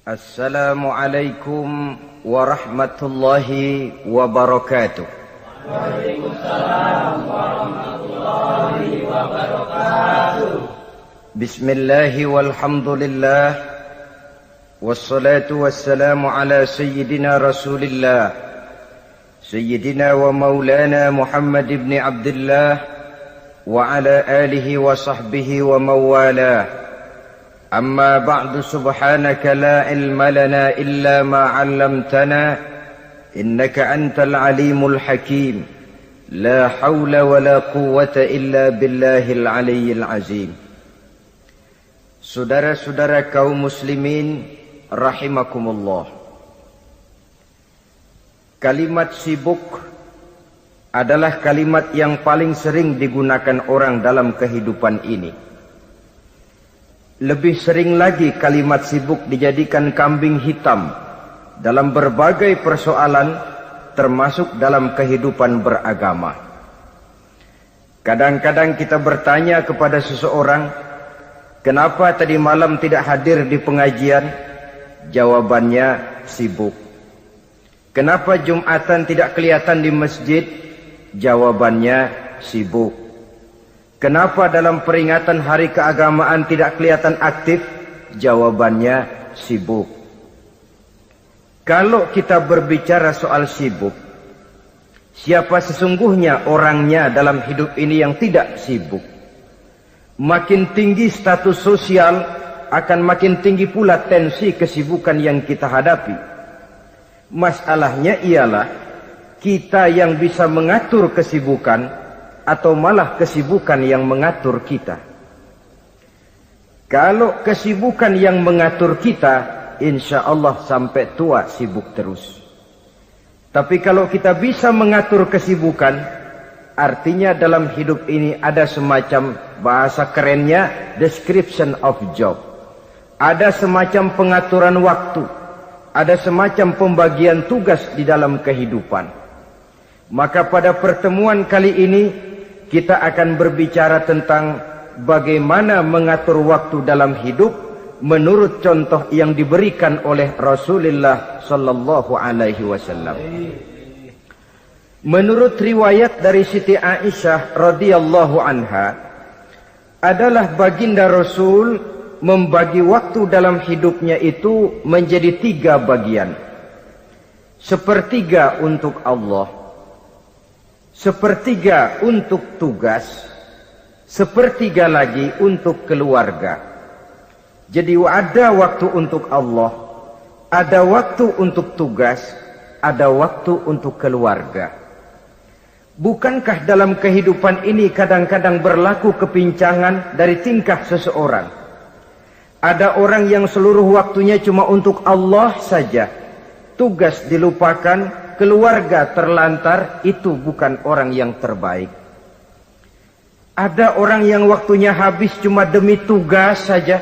Assalamualaikum warahmatullahi wabarakatuh. Waalaikumsalam warahmatullahi wabarakatuh. Bismillahi walhamdulillah, wassalatu wassalamu ala sayyidina rasulillah, sayyidina wa maulana Muhammad ibn Abdullah wa ala alihi wa sahbihi wa mawalah. أما بعد سبحانك لا علم لنا إلا ما علمتنا إنك أنت العليم الحكيم لا حول ولا قوة إلا بالله العلي العظيم. Saudara-saudara kaum muslimin rahimakumullah, kalimat sibuk adalah kalimat yang paling sering digunakan orang dalam kehidupan ini. Lebih sering lagi kalimat sibuk dijadikan kambing hitam dalam berbagai persoalan, termasuk dalam kehidupan beragama. Kadang-kadang kita bertanya kepada seseorang, kenapa tadi malam tidak hadir di pengajian? Jawabannya, sibuk. Kenapa Jumatan tidak kelihatan di masjid? Jawabannya, sibuk. Kenapa dalam peringatan hari keagamaan tidak kelihatan aktif? Jawabannya, sibuk. Kalau kita berbicara soal sibuk, siapa sesungguhnya orangnya dalam hidup ini yang tidak sibuk? Makin tinggi status sosial, akan makin tinggi pula tensi kesibukan yang kita hadapi. Masalahnya ialah kita yang bisa mengatur kesibukan atau malah kesibukan yang mengatur kita. Kalau kesibukan yang mengatur kita, insya Allah sampai tua sibuk terus. Tapi kalau kita bisa mengatur kesibukan, artinya dalam hidup ini ada semacam, bahasa kerennya, description of job. Ada semacam pengaturan waktu, ada semacam pembagian tugas di dalam kehidupan. Maka pada pertemuan kali ini kita akan berbicara tentang bagaimana mengatur waktu dalam hidup menurut contoh yang diberikan oleh Rasulullah sallallahu alaihi wasallam. Menurut riwayat dari Siti Aisyah radhiyallahu anha, adalah baginda Rasul membagi waktu dalam hidupnya itu menjadi 3 bagian. Sepertiga untuk Allah, sepertiga untuk tugas, sepertiga lagi untuk keluarga. Jadi ada waktu untuk Allah, ada waktu untuk tugas, ada waktu untuk keluarga. Bukankah dalam kehidupan ini kadang-kadang berlaku kepincangan dari tingkah seseorang? Ada orang yang seluruh waktunya cuma untuk Allah saja, tugas dilupakan, keluarga terlantar. Itu bukan orang yang terbaik. Ada orang yang waktunya habis cuma demi tugas saja.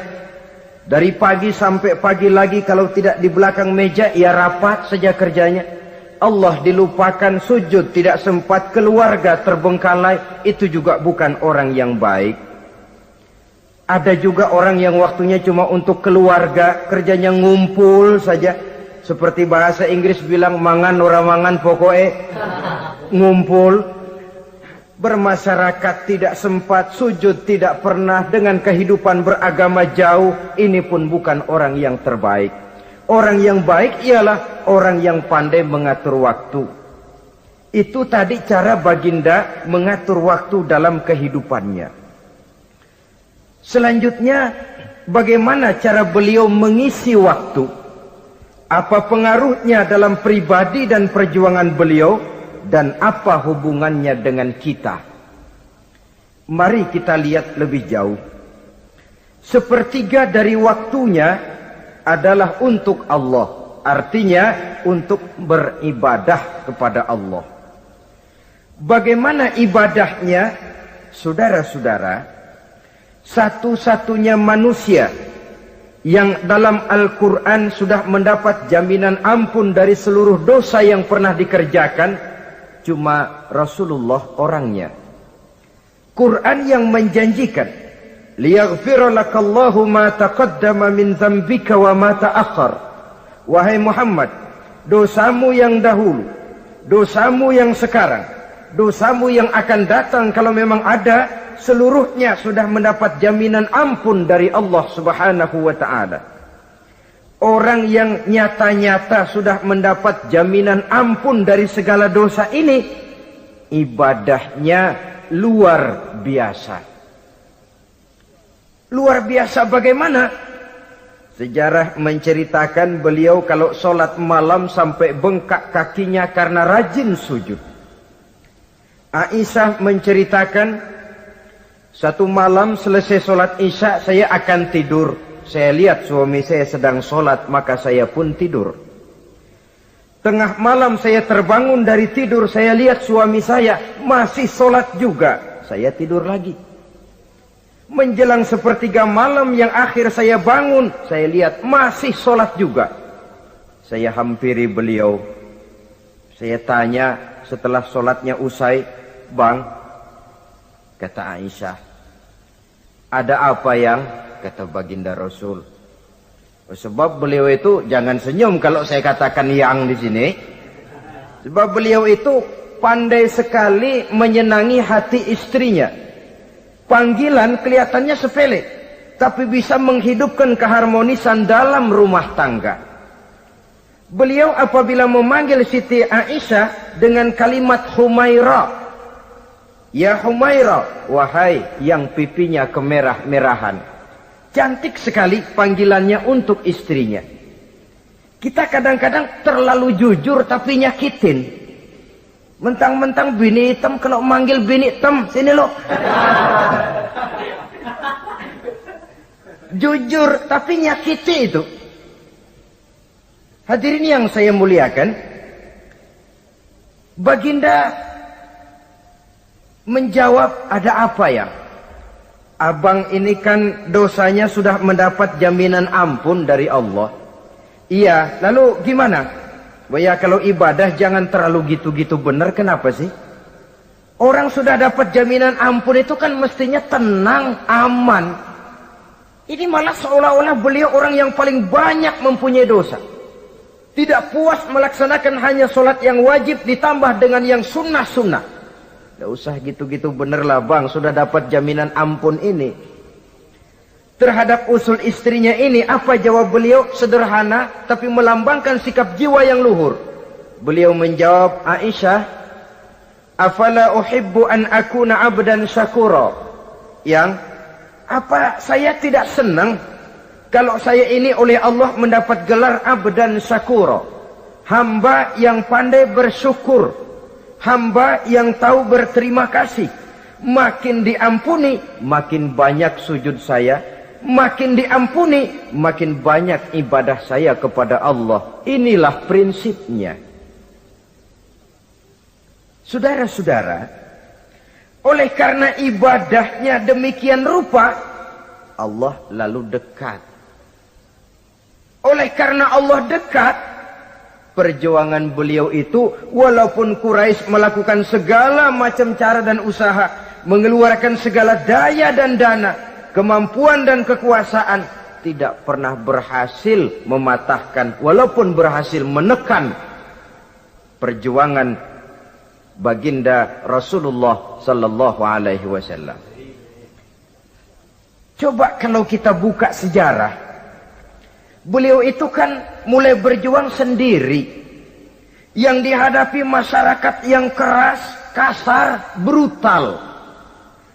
Dari pagi sampai pagi lagi, kalau tidak di belakang meja, ia rapat saja kerjanya. Allah dilupakan, sujud tidak sempat, keluarga terbengkalai. Itu juga bukan orang yang baik. Ada juga orang yang waktunya cuma untuk keluarga, kerjanya ngumpul saja. Seperti bahasa Inggris bilang, mangan ora mangan pokoke ngumpul. Bermasyarakat tidak sempat, sujud tidak pernah, dengan kehidupan beragama jauh. Ini pun bukan orang yang terbaik. Orang yang baik ialah orang yang pandai mengatur waktu. Itu tadi cara baginda mengatur waktu dalam kehidupannya. Selanjutnya, bagaimana cara beliau mengisi waktu? Apa pengaruhnya dalam pribadi dan perjuangan beliau, dan apa hubungannya dengan kita? Mari kita lihat lebih jauh. Sepertiga dari waktunya adalah untuk Allah, artinya untuk beribadah kepada Allah. Bagaimana ibadahnya? Saudara-saudara, satu-satunya manusia yang dalam Al-Quran sudah mendapat jaminan ampun dari seluruh dosa yang pernah dikerjakan, cuma Rasulullah orangnya. Quran yang menjanjikan, liyaghfira lakallahu ma taqaddama min dzambika wa ma ta'akhkhar wahai Muhammad, dosamu yang dahulu, dosamu yang sekarang, dosamu yang akan datang kalau memang ada, seluruhnya sudah mendapat jaminan ampun dari Allah Subhanahu wa ta'ala. Orang yang nyata-nyata sudah mendapat jaminan ampun dari segala dosa ini, ibadahnya luar biasa. Luar biasa bagaimana? Sejarah menceritakan beliau kalau sholat malam sampai bengkak kakinya karena rajin sujud. Aisyah menceritakan, satu malam selesai sholat isya saya akan tidur. Saya lihat suami saya sedang sholat, maka saya pun tidur. Tengah malam saya terbangun dari tidur, saya lihat suami saya masih sholat juga. Saya tidur lagi. Menjelang sepertiga malam yang akhir saya bangun, saya lihat masih sholat juga. Saya hampiri beliau. Saya tanya setelah sholatnya usai, "Bang," kata Aisyah, "ada apa yang?" Kata baginda Rasul. Sebab beliau itu, jangan senyum kalau saya katakan yang di sini. Sebab beliau itu pandai sekali menyenangi hati istrinya. Panggilan kelihatannya sepele, tapi bisa menghidupkan keharmonisan dalam rumah tangga. Beliau apabila memanggil Siti Aisyah dengan kalimat Humaira, "Ya Humaira," wahai yang pipinya kemerah-merahan. Cantik sekali panggilannya untuk istrinya. Kita kadang-kadang terlalu jujur tapi nyakitin. Mentang-mentang bini hitam, kalau manggil bini hitam, sini lo. Jujur tapi nyakiti itu. Hadirin yang saya muliakan, baginda menjawab, "Ada apa ya? Abang ini kan dosanya sudah mendapat jaminan ampun dari Allah." "Iya, lalu gimana?" "Ya kalau ibadah jangan terlalu gitu-gitu benar." "Kenapa sih?" Orang sudah dapat jaminan ampun itu kan mestinya tenang, aman. Ini malah seolah-olah beliau orang yang paling banyak mempunyai dosa. Tidak puas melaksanakan hanya sholat yang wajib ditambah dengan yang sunnah-sunnah. "Tidak usah gitu-gitu bener lah bang, sudah dapat jaminan ampun ini." Terhadap usul istrinya ini, apa jawab beliau? Sederhana, tapi melambangkan sikap jiwa yang luhur. Beliau menjawab, "Aisyah, afala uhibbu an akuna abdan syakura." Yang, apa saya tidak senang kalau saya ini oleh Allah mendapat gelar abdan syakura, hamba yang pandai bersyukur, hamba yang tahu berterima kasih. Makin diampuni, makin banyak sujud saya. Makin diampuni, makin banyak ibadah saya kepada Allah. Inilah prinsipnya. Saudara-saudara, oleh karena ibadahnya demikian rupa, Allah lalu dekat. Oleh karena Allah dekat, perjuangan beliau itu, walaupun Quraisy melakukan segala macam cara dan usaha, mengeluarkan segala daya dan dana, kemampuan dan kekuasaan, tidak pernah berhasil mematahkan, walaupun berhasil menekan perjuangan baginda Rasulullah sallallahu alaihi wasallam. Coba kalau kita buka sejarah, beliau itu kan mulai berjuang sendiri, yang dihadapi masyarakat yang keras, kasar, brutal.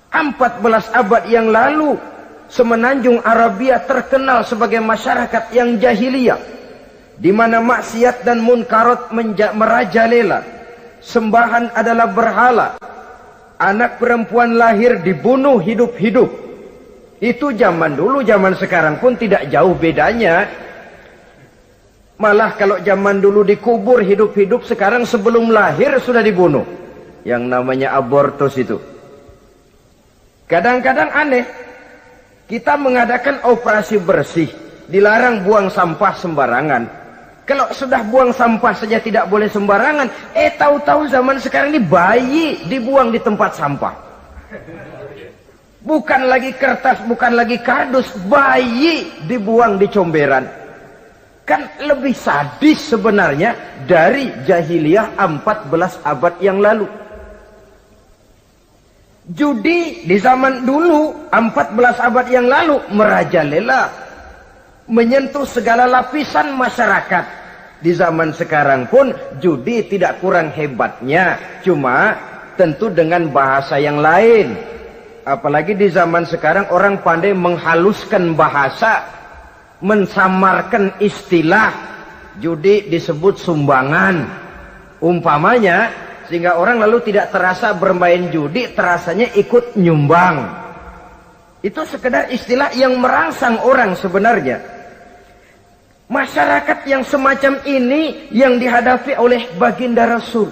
14 abad yang lalu, semenanjung Arabia terkenal sebagai masyarakat yang jahiliyah, di mana maksiat dan munkarat merajalela. Sembahan adalah berhala. Anak perempuan lahir dibunuh hidup-hidup. Itu zaman dulu, zaman sekarang pun tidak jauh bedanya. Malah kalau zaman dulu dikubur hidup-hidup, sekarang sebelum lahir sudah dibunuh. Yang namanya abortus itu. Kadang-kadang aneh, kita mengadakan operasi bersih, dilarang buang sampah sembarangan. Kalau sudah buang sampah saja tidak boleh sembarangan, tahu-tahu zaman sekarang ini bayi dibuang di tempat sampah. Bukan lagi kertas, bukan lagi kardus, bayi dibuang di comberan. Kan lebih sadis sebenarnya dari jahiliyah 14 abad yang lalu. Judi di zaman dulu 14 abad yang lalu merajalela, menyentuh segala lapisan masyarakat. Di zaman sekarang pun judi tidak kurang hebatnya, cuma tentu dengan bahasa yang lain. Apalagi di zaman sekarang orang pandai menghaluskan bahasa, mensamarkan istilah. Judi disebut sumbangan umpamanya, sehingga orang lalu tidak terasa bermain judi, terasanya ikut nyumbang. Itu sekedar istilah yang merangsang orang sebenarnya. Masyarakat yang semacam ini yang dihadapi oleh baginda Rasul.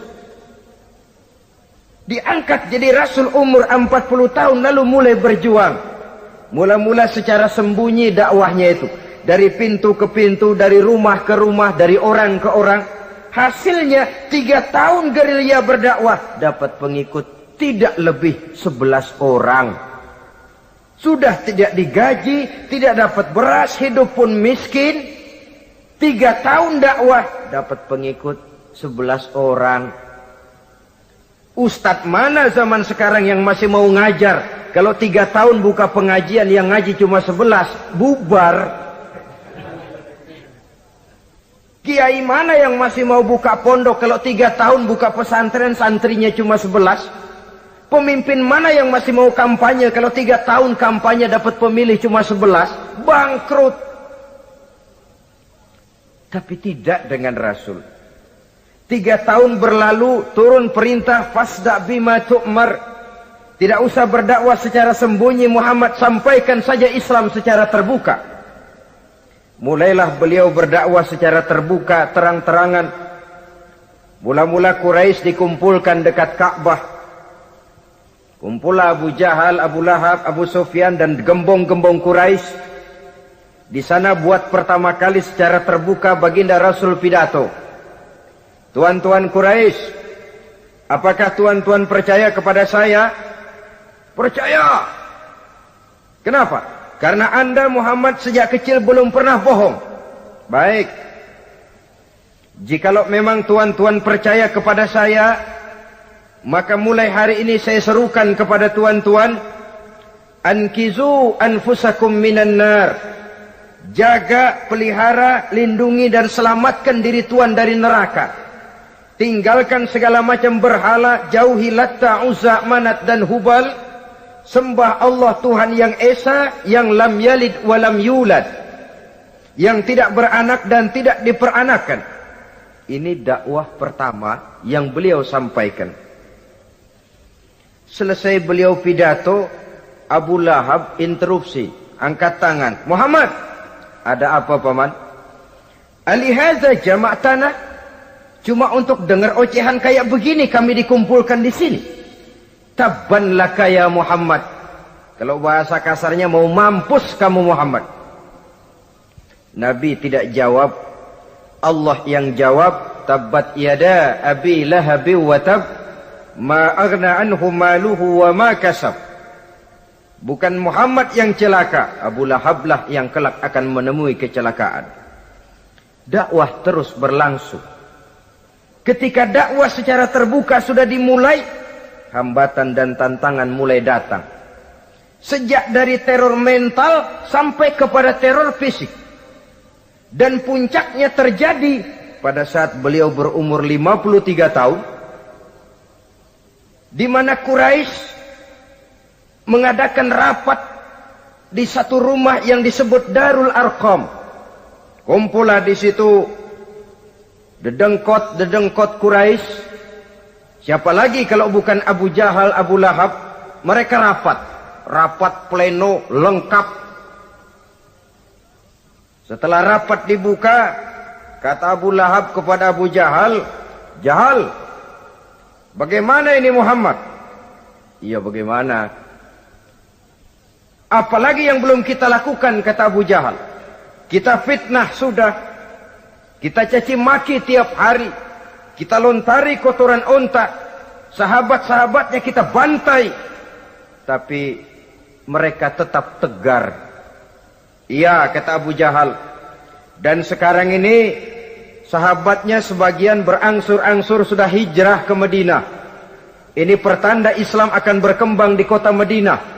Diangkat jadi Rasul umur 40 tahun lalu mulai berjuang. Mula-mula secara sembunyi dakwahnya itu. Dari pintu ke pintu, dari rumah ke rumah, dari orang ke orang. Hasilnya 3 tahun gerilya berdakwah, dapat pengikut tidak lebih 11 orang. Sudah tidak digaji, tidak dapat beras, hidup pun miskin. 3 tahun dakwah, dapat pengikut 11 orang. Ustadz mana zaman sekarang yang masih mau ngajar? Kalau 3 tahun buka pengajian, yang ngaji cuma 11, bubar. Kiai mana yang masih mau buka pondok kalau 3 tahun buka pesantren, santrinya cuma 11? Pemimpin mana yang masih mau kampanye kalau 3 tahun kampanye dapat pemilih cuma 11? Bangkrut. Tapi tidak dengan Rasul. 3 tahun berlalu, turun perintah fasda bima tu'mar. Tidak usah berdakwah secara sembunyi, Muhammad, sampaikan saja Islam secara terbuka. Mulailah beliau berdakwah secara terbuka, terang-terangan. Mula-mula Quraisy dikumpulkan dekat Ka'bah. Kumpullah Abu Jahal, Abu Lahab, Abu Sufyan dan gembong-gembong Quraisy. Di sana buat pertama kali secara terbuka baginda Rasul pidato. Tuan-tuan Quraisy, apakah tuan-tuan percaya kepada saya? Percaya. Kenapa? Karena Anda Muhammad sejak kecil belum pernah bohong. Baik. Jikalau memang tuan-tuan percaya kepada saya, maka mulai hari ini saya serukan kepada tuan-tuan, ankizu anfusakum minan nar. Jaga, pelihara, lindungi dan selamatkan diri tuan dari neraka. Tinggalkan segala macam berhala, jauhi Latta, Uzza, Manat dan Hubal. Sembah Allah Tuhan yang Esa, yang lam yalid walam yulad, yang tidak beranak dan tidak diperanakan. Ini dakwah pertama yang beliau sampaikan. Selesai beliau pidato, Abu Lahab interupsi, angkat tangan. Muhammad, ada apa paman? Alihaza jama'tana, cuma untuk dengar ocehan kayak begini kami dikumpulkan di sini. Tabban laka ya Muhammad. Kalau bahasa kasarnya mau mampus kamu Muhammad. Nabi tidak jawab. Allah yang jawab. Tabbat yada abi lahabi wa tab. Ma aghna anhu maluhu wa ma kasab. Bukan Muhammad yang celaka. Abu Lahab lah yang kelak akan menemui kecelakaan. Dakwah terus berlangsung. Ketika dakwah secara terbuka sudah dimulai, hambatan dan tantangan mulai datang. Sejak dari teror mental sampai kepada teror fisik. Dan puncaknya terjadi pada saat beliau berumur 53 tahun. Di mana Quraisy mengadakan rapat di satu rumah yang disebut Darul Arqam. Kumpullah di situ dedengkot Quraisy. Siapa lagi kalau bukan Abu Jahal, Abu Lahab? Mereka rapat pleno lengkap. Setelah rapat dibuka, kata Abu Lahab kepada Abu Jahal, Jahal, bagaimana ini Muhammad? Iya bagaimana? Apalagi yang belum kita lakukan, kata Abu Jahal. Kita fitnah sudah, kita caci maki tiap hari, kita lontari kotoran onta, sahabat-sahabatnya kita bantai, tapi mereka tetap tegar. Iya, kata Abu Jahal, Dan sekarang ini sahabatnya sebagian berangsur-angsur sudah hijrah ke Madinah. Ini pertanda Islam akan berkembang di kota Madinah.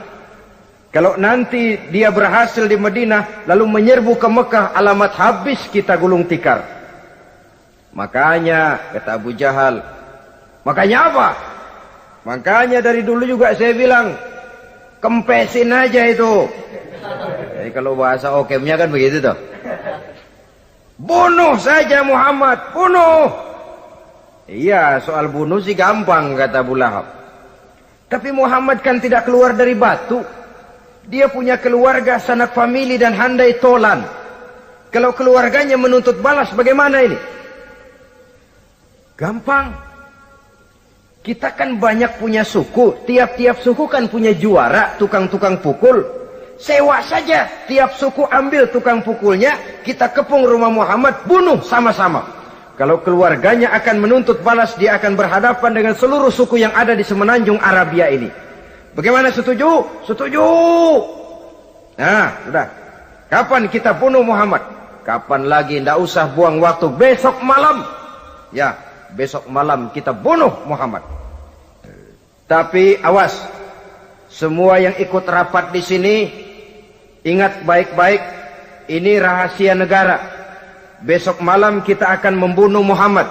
Kalau nanti dia berhasil di Madinah lalu menyerbu ke Mekah, alamat habis kita gulung tikar. Makanya kata Abu Jahal, makanya apa? Makanya dari dulu juga saya bilang, kempesin aja itu. Jadi kalau bahasa okemnya kan begitu toh. Bunuh saja Muhammad, bunuh. Iya, soal bunuh sih gampang kata Abu Lahab. Tapi Muhammad kan tidak keluar dari batu. Dia punya keluarga, sanak famili dan handai tolan. Kalau keluarganya menuntut balas bagaimana ini? Gampang. Kita kan banyak punya suku. Tiap-tiap suku kan punya juara, tukang-tukang pukul. Sewa saja, tiap suku ambil tukang pukulnya, kita kepung rumah Muhammad, bunuh sama-sama. Kalau keluarganya akan menuntut balas, dia akan berhadapan dengan seluruh suku yang ada di semenanjung Arabia ini. Bagaimana, setuju? Setuju. Nah, sudah. Kapan kita bunuh Muhammad? Kapan lagi? Tidak usah buang waktu. Besok malam. Ya, besok malam kita bunuh Muhammad. Tapi awas. Semua yang ikut rapat di sini, ingat baik-baik, ini rahasia negara. Besok malam kita akan membunuh Muhammad.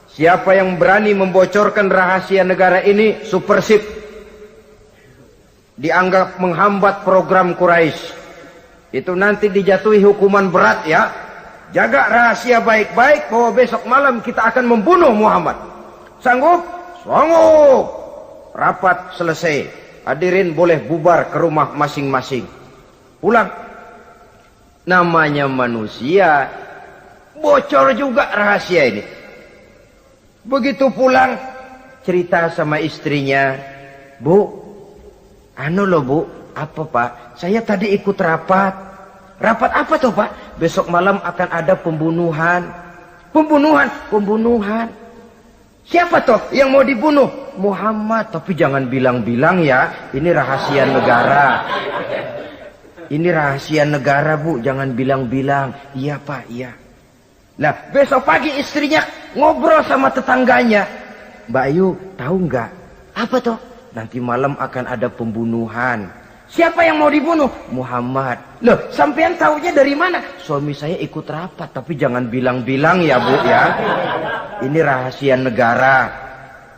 Siapa yang berani membocorkan rahasia negara ini, supersip. Dianggap menghambat program Quraisy. Itu nanti dijatuhi hukuman berat ya. Jaga rahasia baik-baik bahwa besok malam kita akan membunuh Muhammad. Sanggup? Sanggup. Rapat selesai. Hadirin boleh bubar ke rumah masing-masing. Pulang. Namanya manusia, bocor juga rahasia ini. Begitu pulang, cerita sama istrinya, Bu, anu loh Bu, apa Pak? Saya tadi ikut rapat. Rapat apa tuh Pak? Besok malam akan ada pembunuhan. Pembunuhan. Siapa toh yang mau dibunuh? Muhammad. Tapi jangan bilang-bilang ya, ini rahasia negara. Ini rahasia negara Bu, jangan bilang-bilang. Iya Pak, iya. Nah, besok pagi istrinya ngobrol sama tetangganya. Mbak Ayu, tahu nggak? Apa toh? Nanti malam akan ada pembunuhan. Siapa yang mau dibunuh? Muhammad. Loh, sampean tahunya dari mana? Suami saya ikut rapat, tapi jangan bilang-bilang ya Bu ya. Ini rahasia negara.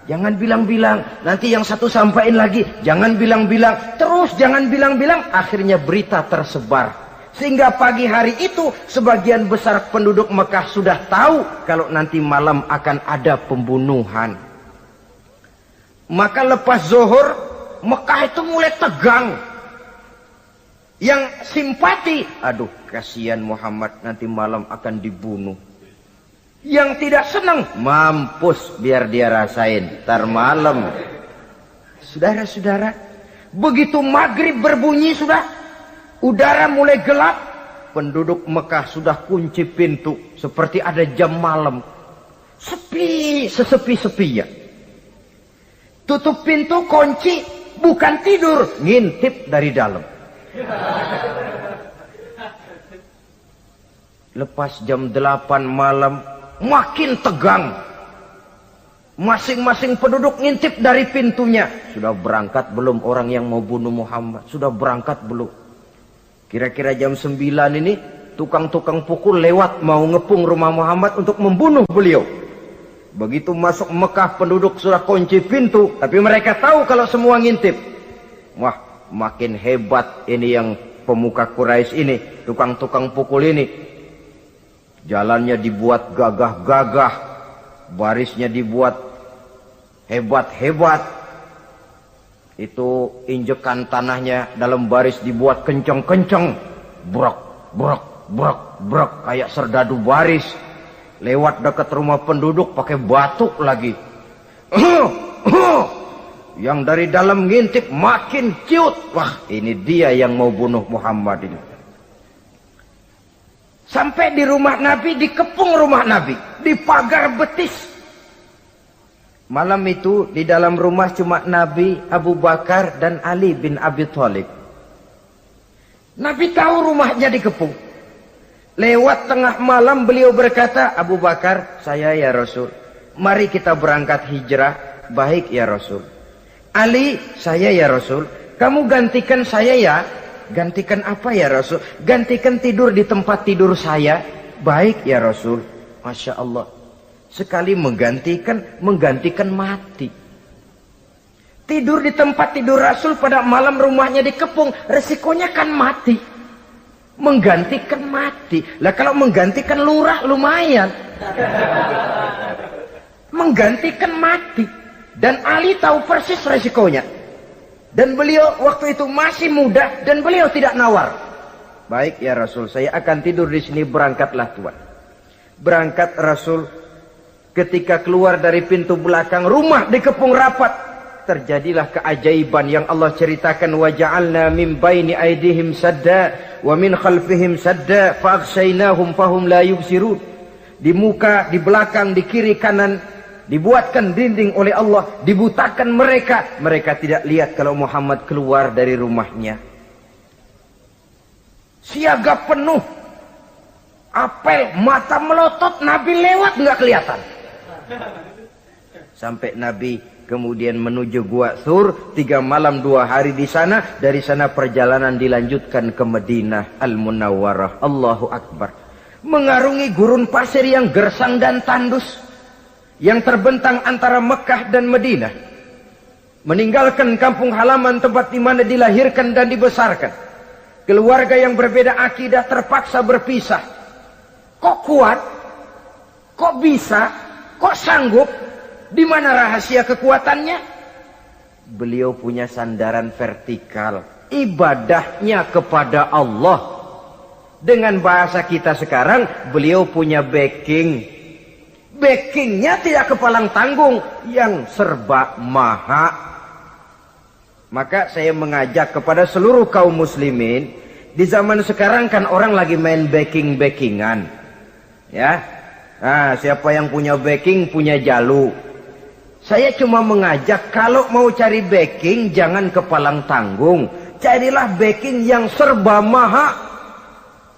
Jangan bilang-bilang. Nanti yang satu sampaikan lagi. Jangan bilang-bilang. Terus jangan bilang-bilang. Akhirnya berita tersebar. Sehingga pagi hari itu sebagian besar penduduk Mekah sudah tahu kalau nanti malam akan ada pembunuhan. Maka lepas zuhur Mekah itu mulai tegang. Yang simpati, aduh kasihan Muhammad nanti malam akan dibunuh. Yang tidak senang, mampus biar dia rasain tar malam. Saudara-saudara, begitu maghrib berbunyi sudah, udara mulai gelap, penduduk Mekah sudah kunci pintu seperti ada jam malam. Sepi, sesepi-sepinya. Tutup pintu, kunci, bukan tidur, ngintip dari dalam. Lepas jam 8 malam, makin tegang. Masing-masing penduduk ngintip dari pintunya. Sudah berangkat belum orang yang mau bunuh Muhammad? Sudah berangkat belum? Kira-kira jam 9 ini tukang-tukang pukul lewat mau ngepung rumah Muhammad untuk membunuh beliau. Begitu masuk Mekah penduduk sudah kunci pintu, tapi mereka tahu kalau semua ngintip. Wah, makin hebat ini yang pemuka Quraisy ini, tukang-tukang pukul ini. Jalannya dibuat gagah-gagah, barisnya dibuat hebat-hebat. Itu injekan tanahnya dalam baris dibuat kenceng-kenceng, brok, brok, brok, brok, kayak serdadu baris. Lewat dekat rumah penduduk pakai batuk lagi. Yang dari dalam ngintip makin ciut. Wah, ini dia yang mau bunuh Muhammad ini. Sampai di rumah Nabi, dikepung rumah Nabi, di pagar betis. Malam itu di dalam rumah cuma Nabi, Abu Bakar dan Ali bin Abi Thalib. Nabi tahu rumahnya dikepung. Lewat tengah malam beliau berkata, Abu Bakar, saya ya Rasul. Mari kita berangkat hijrah. Baik ya Rasul. Ali, saya ya Rasul. Kamu gantikan saya ya. Gantikan apa ya Rasul? Gantikan tidur di tempat tidur saya. Baik ya Rasul. Masya Allah. Sekali menggantikan mati. Tidur di tempat tidur Rasul pada malam rumahnya dikepung. Resikonya kan mati. Menggantikan mati. Lah kalau menggantikan lurah lumayan. Menggantikan mati. Dan Ali tahu persis resikonya. Dan beliau waktu itu masih muda dan beliau tidak nawar. Baik ya Rasul, saya akan tidur di sini, berangkatlah Tuan. Berangkat Rasul, ketika keluar dari pintu belakang rumah dikepung rapat. Terjadilah keajaiban yang Allah ceritakan, wa ja'alna min baini aydihim sadda wa min khalfihim sadda fa aghshaynahum fahum la yubsirun. Di muka, di belakang, di kiri kanan dibuatkan dinding oleh Allah, dibutakan mereka. Mereka tidak lihat kalau Muhammad keluar dari rumahnya. Siaga penuh, apel, mata melotot, Nabi lewat nggak kelihatan. Sampai Nabi kemudian menuju Gua Thur, 3 malam 2 hari di sana. Dari sana perjalanan dilanjutkan ke Madinah Al-Munawwarah. Allahu Akbar. Mengarungi gurun pasir yang gersang dan tandus, yang terbentang antara Mekah dan Madinah. Meninggalkan kampung halaman tempat di mana dilahirkan dan dibesarkan. Keluarga yang berbeda akidah terpaksa berpisah. Kok kuat? Kok bisa? Kok sanggup? Di mana rahasia kekuatannya? Beliau punya sandaran vertikal. Ibadahnya kepada Allah. Dengan bahasa kita sekarang, beliau punya backing. Backingnya tidak kepalang tanggung, yang serba maha. Maka saya mengajak kepada seluruh kaum muslimin, di zaman sekarang kan orang lagi main backing-backingan. Ya. Nah, siapa yang punya backing punya jalu. Saya cuma mengajak, kalau mau cari backing jangan kepalang tanggung. Carilah backing yang serba maha.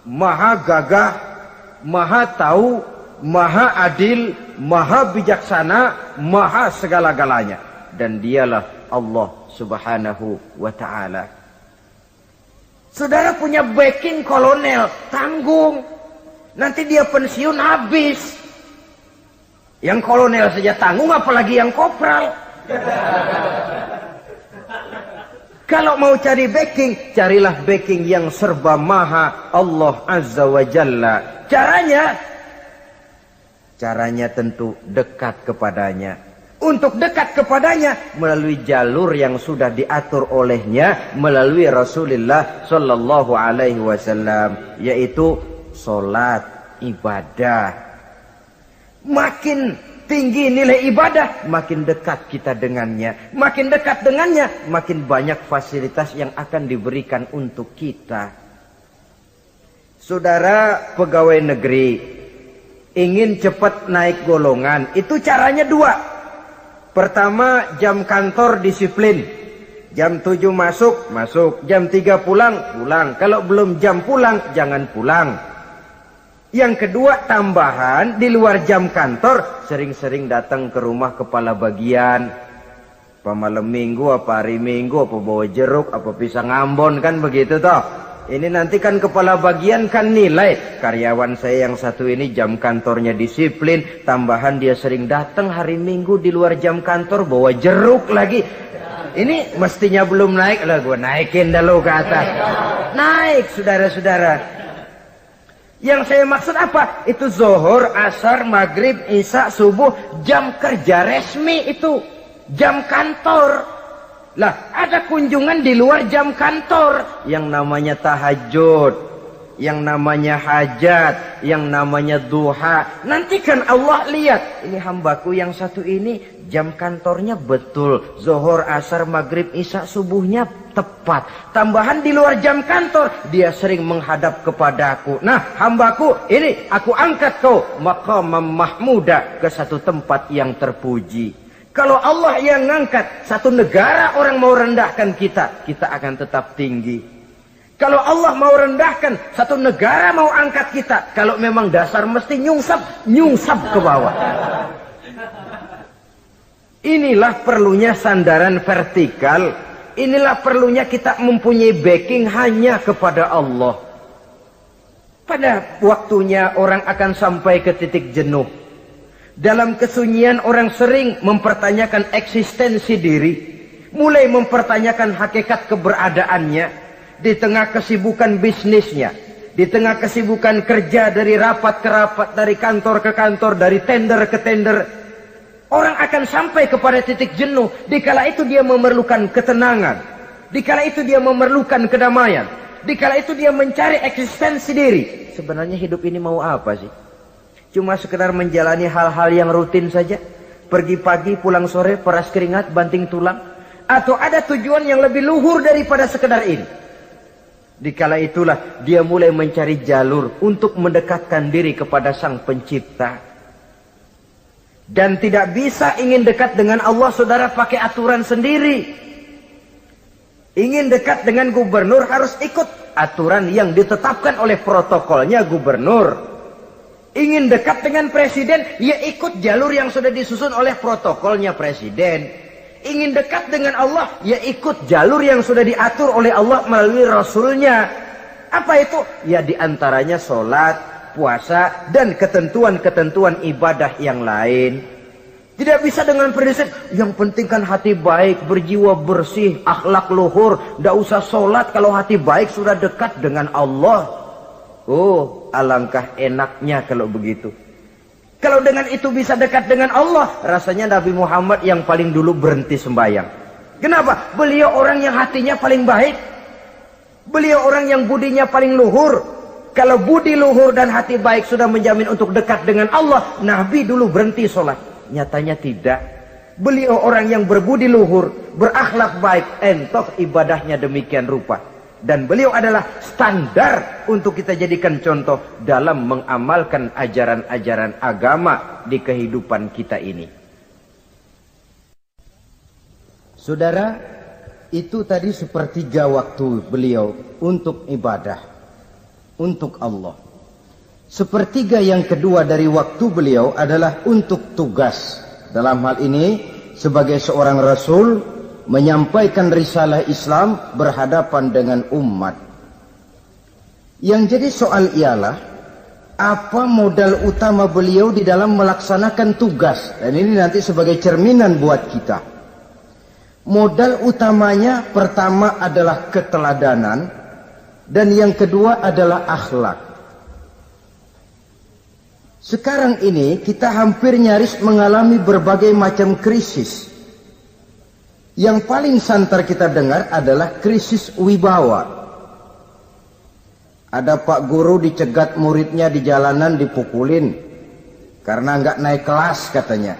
Maha gagah, maha tahu, maha adil, maha bijaksana, maha segala-galanya. Dan dialah Allah Subhanahu wa ta'ala. Saudara punya backing kolonel, tanggung. Nanti dia pensiun habis. Yang kolonel saja tanggung, apalagi yang kopral. Kalau mau cari backing, carilah backing yang serba maha, Allah Azza wa Jalla. Caranya tentu dekat kepadanya. Untuk dekat kepadanya melalui jalur yang sudah diatur olehnya, melalui Rasulullah Sallallahu Alaihi Wasallam, yaitu solat, ibadah. Makin tinggi nilai ibadah, makin dekat kita dengannya. Makin dekat dengannya, makin banyak fasilitas yang akan diberikan untuk kita. Saudara pegawai negeri ingin cepat naik golongan, itu caranya 2. Pertama, jam kantor disiplin. Jam 7 masuk, jam 3 pulang. Kalau belum jam pulang, jangan pulang. Yang kedua, tambahan, di luar jam kantor sering-sering datang ke rumah kepala bagian. Apa malam minggu, apa hari minggu, apa bawa jeruk, apa pisang Ambon, kan begitu toh. Ini nanti kan kepala bagian kan nilai. Karyawan saya yang satu ini jam kantornya disiplin, tambahan dia sering datang hari minggu di luar jam kantor bawa jeruk lagi. Ini mestinya belum naik, lah gue naikin dulu ke atas. Naik, saudara-saudara. Yang saya maksud apa? Itu zuhur, asar, maghrib, isya, subuh, jam kerja resmi itu. Jam kantor. Lah, ada kunjungan di luar jam kantor. Yang namanya tahajud, yang namanya hajat, yang namanya duha. Nanti kan Allah lihat, ini hambaku yang satu ini jam kantornya betul. Zuhur, asar, maghrib, isya, subuhnya tepat. Tambahan di luar jam kantor, dia sering menghadap kepadaku. Nah, hambaku ini aku angkat kau maqamam mahmuda, ke satu tempat yang terpuji. Kalau Allah yang ngangkat, satu negara orang mau rendahkan kita, kita akan tetap tinggi. Kalau Allah mau rendahkan, satu negara mau angkat kita, kalau memang dasar mesti nyungsap ke bawah. Inilah perlunya sandaran vertikal. Inilah perlunya kita mempunyai backing hanya kepada Allah. Pada waktunya orang akan sampai ke titik jenuh. Dalam kesunyian orang sering mempertanyakan eksistensi diri. Mulai mempertanyakan hakikat keberadaannya. Di tengah kesibukan bisnisnya. Di tengah kesibukan kerja dari rapat ke rapat. Dari kantor ke kantor. Dari tender ke tender. Orang akan sampai kepada titik jenuh. Dikala itu dia memerlukan ketenangan. Dikala itu dia memerlukan kedamaian. Dikala itu dia mencari eksistensi diri. Sebenarnya hidup ini mau apa sih? Cuma sekedar menjalani hal-hal yang rutin saja. Pergi pagi, pulang sore, peras keringat, banting tulang. Atau ada tujuan yang lebih luhur daripada sekedar ini. Dikala itulah dia mulai mencari jalur untuk mendekatkan diri kepada Sang Pencipta. Dan tidak bisa ingin dekat dengan Allah, saudara, pakai aturan sendiri. Ingin dekat dengan gubernur harus ikut aturan yang ditetapkan oleh protokolnya gubernur. Ingin dekat dengan presiden, ya ikut jalur yang sudah disusun oleh protokolnya presiden. Ingin dekat dengan Allah, ya ikut jalur yang sudah diatur oleh Allah melalui Rasulnya. Apa itu? Ya diantaranya sholat, puasa, dan ketentuan-ketentuan ibadah yang lain. Tidak bisa dengan prinsip, yang penting kan hati baik, berjiwa bersih, akhlak luhur. Tidak usah sholat kalau hati baik sudah dekat dengan Allah. Oh, alangkah enaknya kalau begitu. Kalau dengan itu bisa dekat dengan Allah, rasanya Nabi Muhammad yang paling dulu berhenti sembahyang. Kenapa? Beliau orang yang hatinya paling baik. Beliau orang yang budinya paling luhur. Kalau budi luhur dan hati baik sudah menjamin untuk dekat dengan Allah, Nabi dulu berhenti sholat. Nyatanya tidak. Beliau orang yang berbudi luhur, berakhlak baik, entoh ibadahnya demikian rupa. Dan beliau adalah standar untuk kita jadikan contoh dalam mengamalkan ajaran-ajaran agama di kehidupan kita ini. Saudara, itu tadi sepertiga waktu beliau untuk ibadah, untuk Allah. Sepertiga yang kedua dari waktu beliau adalah untuk tugas. Dalam hal ini, sebagai seorang Rasul, menyampaikan risalah Islam berhadapan dengan umat. Yang jadi soal ialah, apa modal utama beliau di dalam melaksanakan tugas? Dan ini nanti sebagai cerminan buat kita. Modal utamanya pertama adalah keteladanan, dan yang kedua adalah akhlak. Sekarang ini kita hampir nyaris mengalami berbagai macam krisis. Yang paling santer kita dengar adalah krisis wibawa. Ada pak guru dicegat muridnya di jalanan, dipukulin karena nggak naik kelas katanya.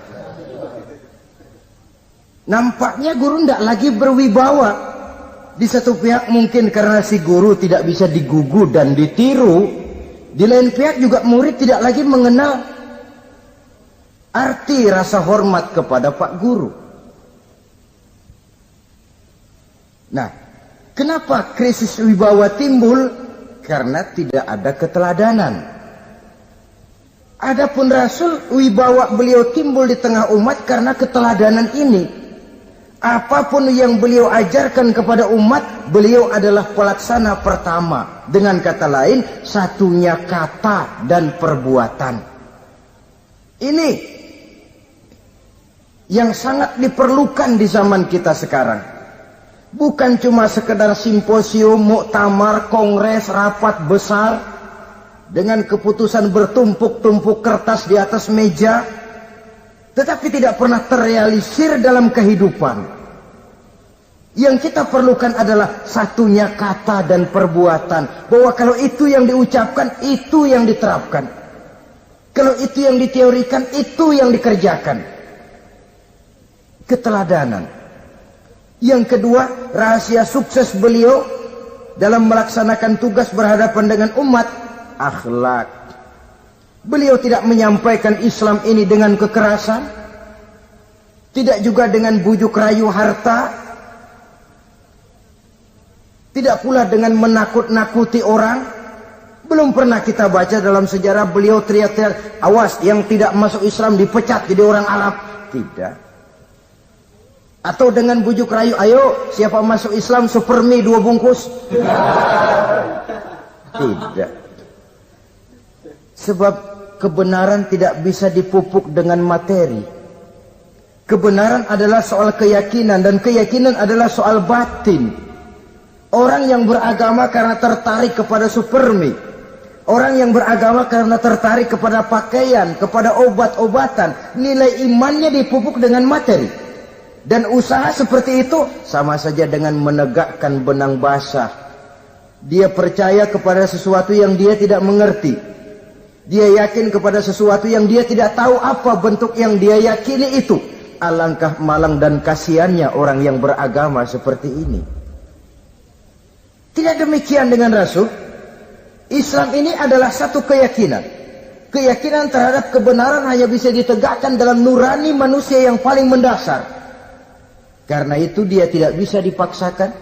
Nampaknya guru nggak lagi berwibawa. Di satu pihak mungkin karena si guru tidak bisa digugu dan ditiru. Di lain pihak juga murid tidak lagi mengenal arti rasa hormat kepada pak guru. Nah, kenapa krisis wibawa timbul? Karena tidak ada keteladanan. Adapun Rasul, wibawa beliau timbul di tengah umat karena keteladanan ini. Apapun yang beliau ajarkan kepada umat, beliau adalah pelaksana pertama. Dengan kata lain, satunya kata dan perbuatan. Ini yang sangat diperlukan di zaman kita sekarang. Bukan cuma sekedar simposium, muktamar, kongres, rapat besar dengan keputusan bertumpuk-tumpuk kertas di atas meja, tetapi tidak pernah terrealisir dalam kehidupan. Yang kita perlukan adalah satunya kata dan perbuatan. Bahwa kalau itu yang diucapkan, itu yang diterapkan. Kalau itu yang diteorikan, itu yang dikerjakan. Keteladanan. Yang kedua, rahasia sukses beliau dalam melaksanakan tugas berhadapan dengan umat, akhlak. Beliau tidak menyampaikan Islam ini dengan kekerasan, tidak juga dengan bujuk rayu harta, Tidak pula dengan menakut-nakuti orang. Belum pernah kita baca dalam sejarah beliau teriak-teriak, awas yang tidak masuk Islam dipecat jadi orang Arab. Tidak. Atau dengan bujuk rayu, ayo siapa masuk Islam super mie 2 bungkus. Tidak. Sebab kebenaran tidak bisa dipupuk dengan materi. Kebenaran adalah soal keyakinan, dan keyakinan adalah soal batin. Orang yang beragama karena tertarik kepada super mie, orang yang beragama karena tertarik kepada pakaian, kepada obat-obatan, nilai imannya dipupuk dengan materi. Dan usaha seperti itu sama saja dengan menegakkan benang basah. Dia percaya kepada sesuatu yang dia tidak mengerti. Dia yakin kepada sesuatu yang dia tidak tahu apa bentuk yang dia yakini itu. Alangkah malang dan kasihannya orang yang beragama seperti ini. Tidak demikian dengan Rasul. Islam ini adalah satu keyakinan. Keyakinan terhadap kebenaran hanya bisa ditegakkan dalam nurani manusia yang paling mendasar. Karena itu dia tidak bisa dipaksakan.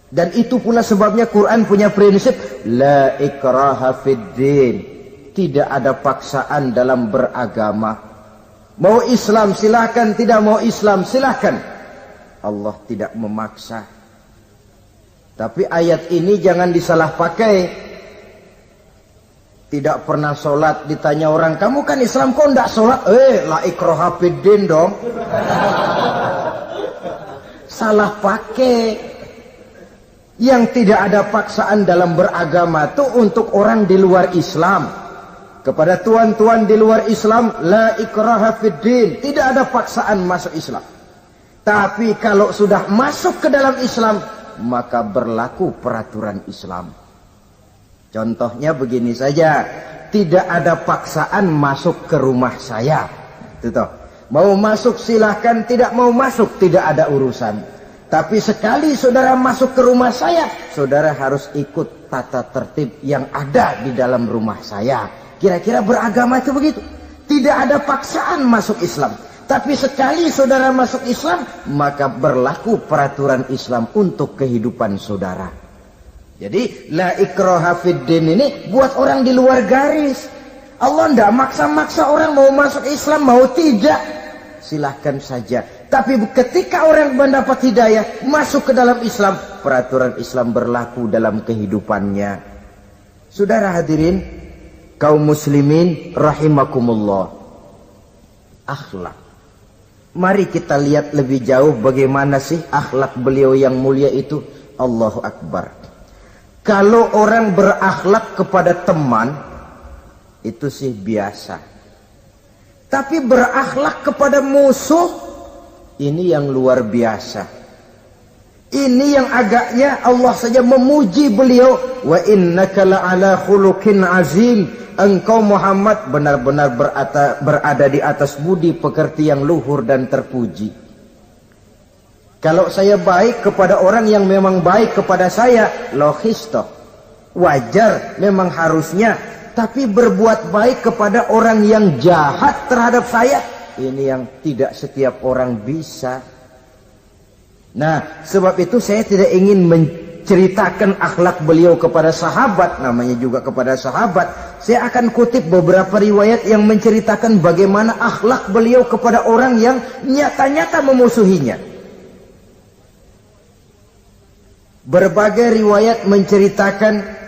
Dan itu pula sebabnya Quran punya prinsip la ikraha fid din. Tidak ada paksaan dalam beragama. Mau Islam silakan, tidak mau Islam silakan. Allah tidak memaksa. Tapi ayat ini jangan disalah pakai. Tidak pernah sholat, ditanya orang, kamu kan Islam kok enggak sholat? La ikraha fid din dong. Salah pakai. Yang tidak ada paksaan dalam beragama itu untuk orang di luar Islam. Kepada tuan-tuan di luar Islam, la ikraha fid din, tidak ada paksaan masuk Islam. Tapi kalau sudah masuk ke dalam Islam, maka berlaku peraturan Islam. Contohnya begini saja, tidak ada paksaan masuk ke rumah saya. Itu toh. Mau masuk silahkan, tidak mau masuk tidak ada urusan. Tapi sekali saudara masuk ke rumah saya, saudara harus ikut tata tertib yang ada di dalam rumah saya. Kira-kira beragama itu begitu. Tidak ada paksaan masuk Islam. Tapi sekali saudara masuk Islam, maka berlaku peraturan Islam untuk kehidupan saudara. Jadi la ikraha fid din ini buat orang di luar garis. Allah tidak maksa-maksa orang mau masuk Islam, mau tidak. Silahkan saja. Tapi ketika orang mendapat hidayah, masuk ke dalam Islam, peraturan Islam berlaku dalam kehidupannya. Saudara hadirin, kaum muslimin rahimakumullah. Akhlak. Mari kita lihat lebih jauh bagaimana sih akhlak beliau yang mulia itu. Allahu Akbar. Kalau orang berakhlak kepada teman, itu sih biasa. Tapi berakhlak kepada musuh, ini yang luar biasa. Ini yang agaknya Allah saja memuji beliau. Wa innaka la'ala khuluqin azim. Engkau Muhammad benar-benar berada di atas budi pekerti yang luhur dan terpuji. Kalau saya baik kepada orang yang memang baik kepada saya, logis toh. Wajar, memang harusnya. Tapi berbuat baik kepada orang yang jahat terhadap saya, ini yang tidak setiap orang bisa. Nah, sebab itu saya tidak ingin menceritakan akhlak beliau kepada sahabat, namanya juga kepada sahabat. Saya akan kutip beberapa riwayat yang menceritakan bagaimana akhlak beliau kepada orang yang nyata-nyata memusuhinya. Berbagai riwayat menceritakan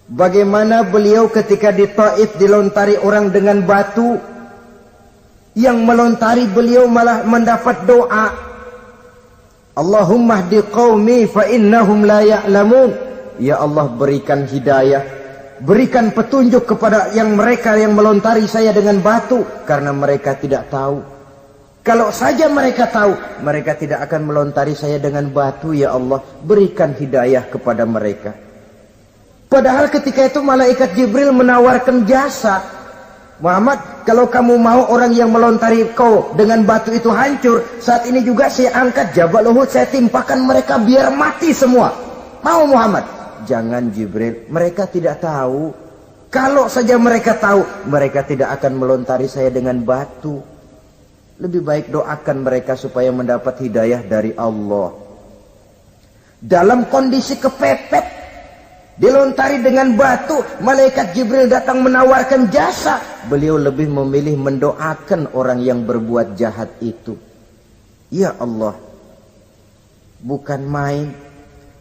bagaimana beliau ketika di Taif dilontari orang dengan batu, yang melontari beliau malah mendapat doa, Allahumma hdi qaumi fa innahum la ya'lamun. Ya Allah, berikan hidayah, berikan petunjuk kepada mereka yang melontari saya dengan batu, karena mereka tidak tahu. Kalau saja mereka tahu, mereka tidak akan melontari saya dengan batu. Ya Allah, berikan hidayah kepada mereka. Padahal ketika itu malaikat Jibril menawarkan jasa. Muhammad, kalau kamu mau orang yang melontari kau dengan batu itu hancur, saat ini juga saya angkat Jabal Uhud, saya timpakan mereka biar mati semua. Mau Muhammad? Jangan Jibril, mereka tidak tahu. Kalau saja mereka tahu, mereka tidak akan melontari saya dengan batu. Lebih baik doakan mereka supaya mendapat hidayah dari Allah. dalam kondisi kepepet, dilontari dengan batu, malaikat Jibril datang menawarkan jasa. Beliau lebih memilih mendoakan orang yang berbuat jahat itu. Ya Allah, bukan main.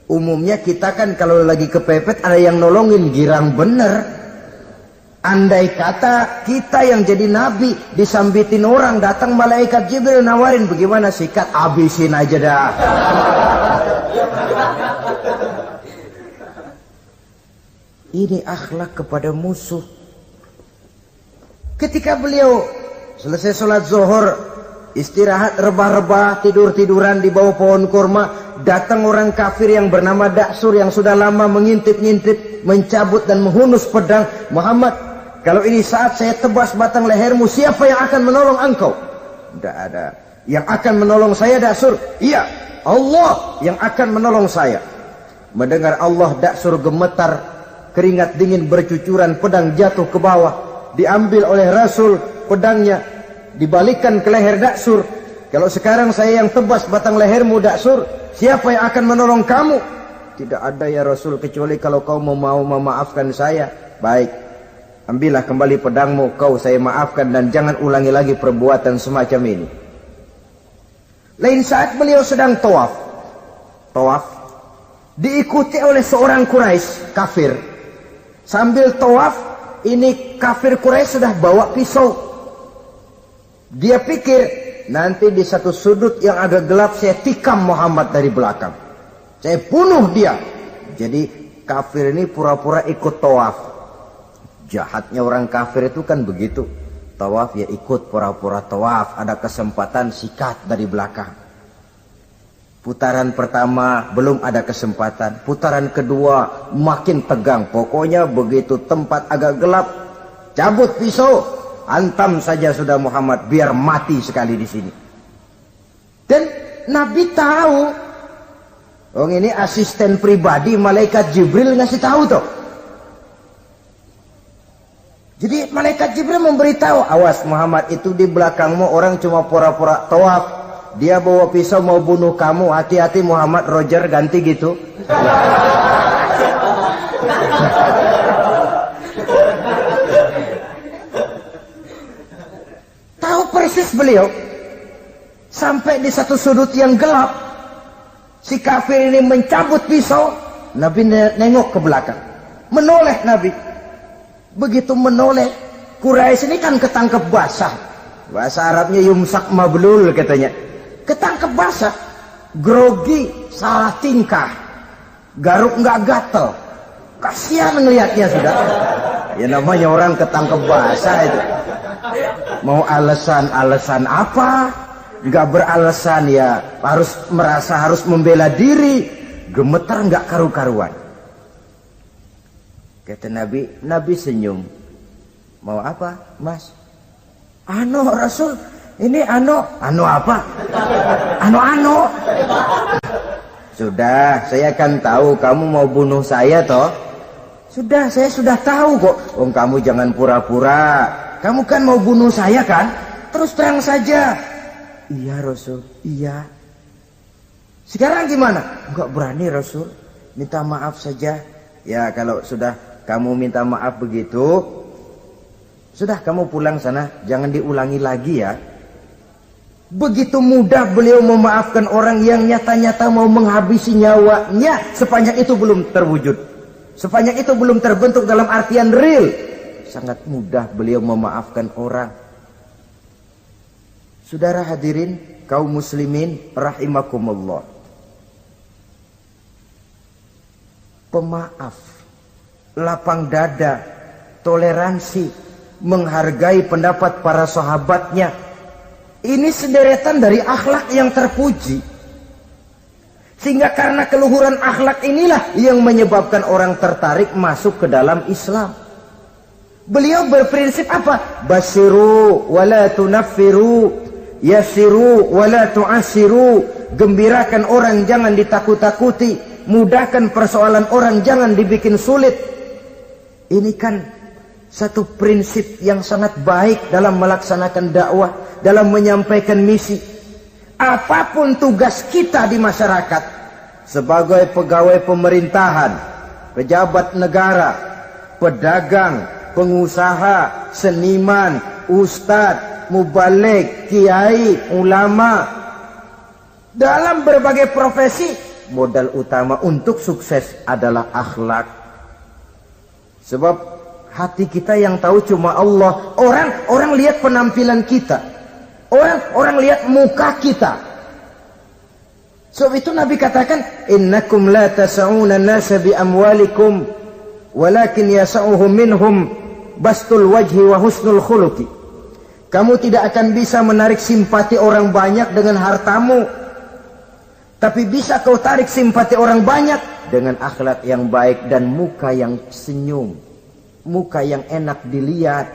Umumnya kita kan kalau lagi kepepet ada yang nolongin, girang bener. Andai kata kita yang jadi nabi, disambitin orang, datang malaikat Jibril nawarin, bagaimana sikat? Habisin aja dah. Ini akhlak kepada musuh. Ketika beliau selesai sholat zuhur, istirahat rebah-rebah, tidur-tiduran di bawah pohon kurma, datang orang kafir yang bernama Daksur yang sudah lama mengintip-ngintip, mencabut dan menghunus pedang. Muhammad, kalau ini saat saya tebas batang lehermu, siapa yang akan menolong engkau? Tidak ada. Yang akan menolong saya Daksur? Iya, Allah yang akan menolong saya. Mendengar Allah, Daksur gemetar, keringat dingin bercucuran, pedang jatuh ke bawah, diambil oleh Rasul pedangnya, dibalikkan ke leher Daksur. Kalau sekarang saya yang tebas batang lehermu Daksur, siapa yang akan menolong kamu? Tidak ada ya Rasul, kecuali kalau kau mau memaafkan saya. Baik, ambillah kembali pedangmu, kau saya maafkan dan jangan ulangi lagi perbuatan semacam ini. Lain saat beliau sedang tawaf, diikuti oleh seorang Quraisy kafir. Sambil tawaf, ini kafir Quraisy sudah bawa pisau. Dia pikir nanti di satu sudut yang agak gelap saya tikam Muhammad dari belakang, saya bunuh dia. Jadi kafir ini pura-pura ikut tawaf. Jahatnya orang kafir itu kan begitu, tawaf ya ikut pura-pura tawaf, ada kesempatan sikat dari belakang. Putaran pertama belum ada kesempatan, putaran kedua makin tegang. Pokoknya begitu tempat agak gelap, cabut pisau, hantam saja sudah Muhammad, biar mati sekali di sini. Dan Nabi tahu, oh ini asisten pribadi malaikat Jibril ngasih tahu tuh. Jadi malaikat Jibril memberitahu, awas Muhammad, itu di belakangmu orang cuma pura-pura tawaf. Dia bawa pisau mau bunuh kamu, hati-hati Muhammad, Roger ganti gitu. Tahu persis beliau. Sampai di satu sudut yang gelap, si kafir ini mencabut pisau. Nabi nengok ke belakang, menoleh Nabi. Begitu menoleh, Quraisy ini kan ketangkep basah. Bahasa Arabnya yumsak mablul katanya. Ketangkep basah, grogi, salah tingkah, garuk nggak gatel, kasihan ngelihatnya sudah. Ya namanya orang ketangkep basah itu. Mau alasan apa? Nggak beralasan ya, harus merasa harus membela diri, gemetar nggak karu-karuan. Kata Nabi senyum. Mau apa, Mas? Rasul. Ini ano apa? Ano. Sudah, saya kan tahu kamu mau bunuh saya toh. Sudah, saya sudah tahu kok. Kamu jangan pura-pura. Kamu kan mau bunuh saya kan? Terus terang saja. Iya Rasul, iya. Sekarang gimana? Enggak berani Rasul. Minta maaf saja. Ya kalau sudah kamu minta maaf begitu, sudah kamu pulang sana. Jangan diulangi lagi ya. Begitu mudah beliau memaafkan orang yang nyata-nyata mau menghabisi nyawanya. Sepanjang itu belum terwujud, sepanjang itu belum terbentuk dalam artian real, sangat mudah beliau memaafkan orang. Saudara hadirin kaum muslimin rahimakumullah, pemaaf, lapang dada, toleransi, menghargai pendapat para sahabatnya. Ini sederetan dari akhlak yang terpuji. Sehingga karena keluhuran akhlak inilah yang menyebabkan orang tertarik masuk ke dalam Islam. Beliau berprinsip apa? Basiru wala tunaffiru, yasiru wala tu'asiru. Gembirakan orang, jangan ditakut-takuti. Mudahkan persoalan orang, jangan dibikin sulit. Ini kan satu prinsip yang sangat baik dalam melaksanakan dakwah, dalam menyampaikan misi. Apapun tugas kita di masyarakat, sebagai pegawai pemerintahan, pejabat negara, pedagang, pengusaha, seniman, ustadz, mubalik, kiai, ulama. Dalam berbagai profesi, modal utama untuk sukses adalah akhlak. Sebab hati kita yang tahu cuma Allah. Orang lihat penampilan kita, orang lihat muka kita. Sebab itu Nabi katakan, innakum la tas'una an-nasa bi amwalikum walakin yas'uhum minhum bastul wajhi wa husnul khuluqi. Kamu tidak akan bisa menarik simpati orang banyak dengan hartamu, tapi bisa kau tarik simpati orang banyak dengan akhlak yang baik dan muka yang senyum, muka yang enak dilihat.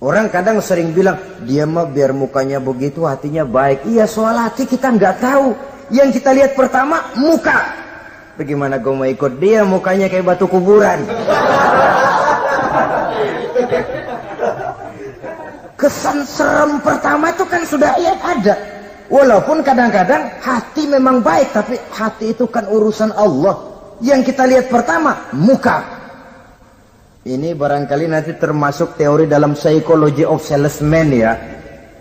Orang kadang sering bilang, dia mah biar mukanya begitu hatinya baik. Iya, soal hati kita nggak tahu. Yang kita lihat pertama muka. Bagaimana gue mau ikut dia, mukanya kayak batu kuburan. Kesan serem pertama itu kan sudah ada. Walaupun kadang-kadang hati memang baik, tapi hati itu kan urusan Allah. Yang kita lihat pertama muka. Ini barangkali nanti termasuk teori dalam psychology of salesman ya,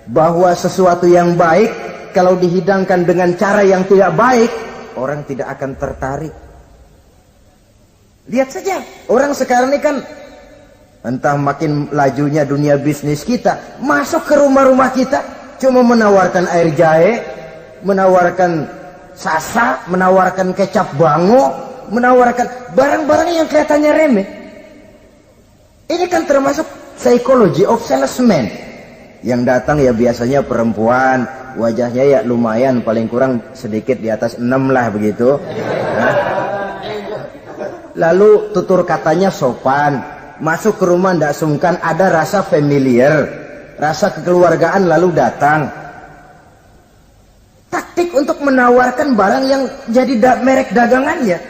bahwa sesuatu yang baik kalau dihidangkan dengan cara yang tidak baik, orang tidak akan tertarik. Lihat saja, orang sekarang ini kan entah makin lajunya dunia bisnis kita, masuk ke rumah-rumah kita cuma menawarkan air jahe, menawarkan sasa, menawarkan kecap bango, menawarkan barang-barang yang kelihatannya remeh. Ini kan termasuk psychology of salesman. Yang datang ya biasanya perempuan, wajahnya ya lumayan, paling kurang sedikit di atas 6 lah begitu. Nah. Lalu tutur katanya sopan, masuk ke rumah tidak sungkan, ada rasa familiar, rasa kekeluargaan, lalu datang. Taktik untuk menawarkan barang yang jadi merek dagangannya.